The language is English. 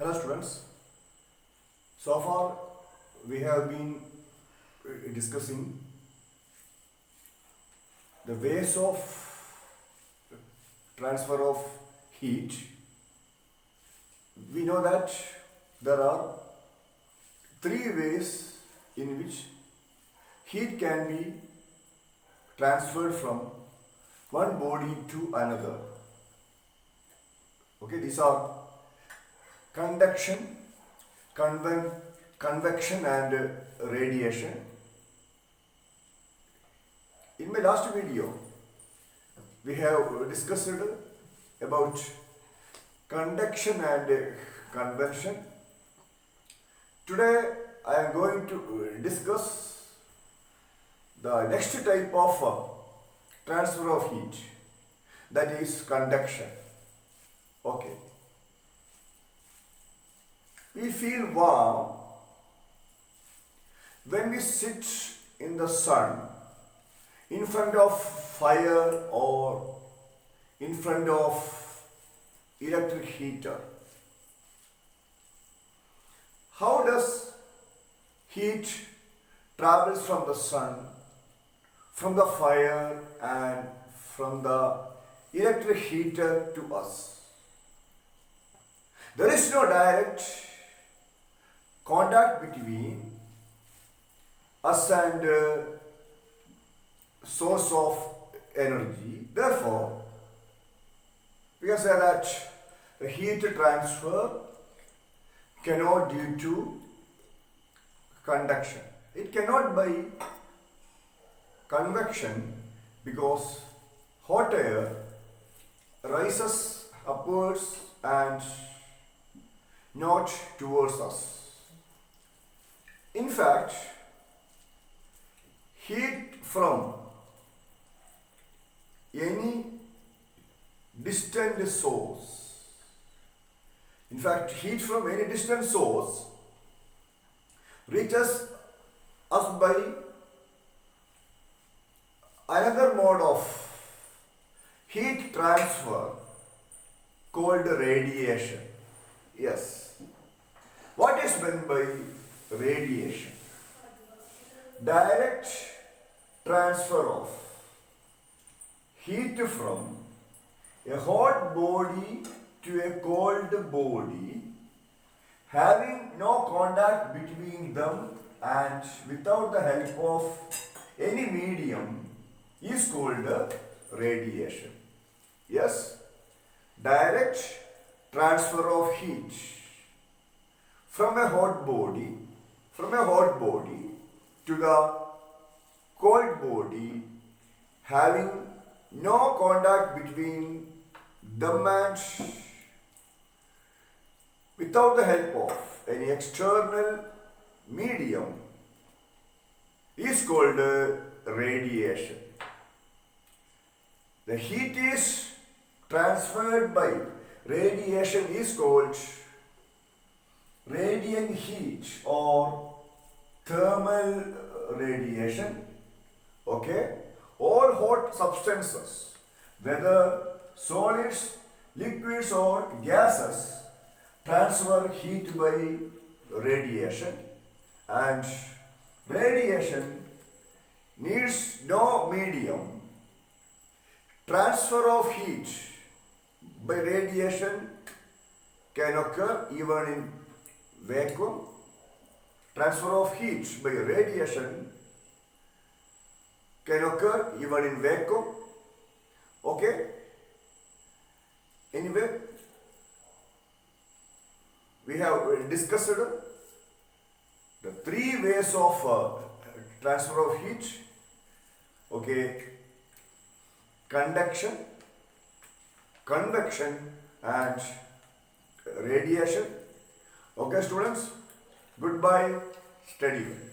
Hello students, so far we have been discussing the ways of transfer of heat. We know that there are three ways in which heat can be transferred from one body to another. Okay, these are conduction, convection and radiation. In my last video, we have discussed about conduction and convection. Today, I am going to discuss the next type of transfer of heat, that is conduction. Okay. We feel warm when we sit in the sun, in front of fire or in front of electric heater. How does heat travels from the sun, from the fire and from the electric heater to us? There is no direct contact between us and source of energy. Therefore, we can say that the heat transfer cannot due to conduction. It cannot by convection because hot air rises upwards and not towards us. In fact, heat from any distant source, reaches us by another mode of heat transfer called radiation. Yes. What is meant by radiation? Direct transfer of heat from a hot body to a cold body, having no contact between them and without the help of any medium, is called radiation. Yes, direct transfer of heat from a hot body to the cold body, having no contact between them and without the help of any external medium, is called radiation. The heat is transferred by radiation is called radiant heat or thermal radiation. Okay, all hot substances, whether solids, liquids or gases, transfer heat by radiation, and radiation needs no medium. Transfer of heat by radiation can occur even in vacuum. Transfer of heat by radiation can occur even in vacuum. Okay. Anyway, we have discussed the three ways of transfer of heat. Okay. Conduction, convection and radiation. Okay students, goodbye, study well.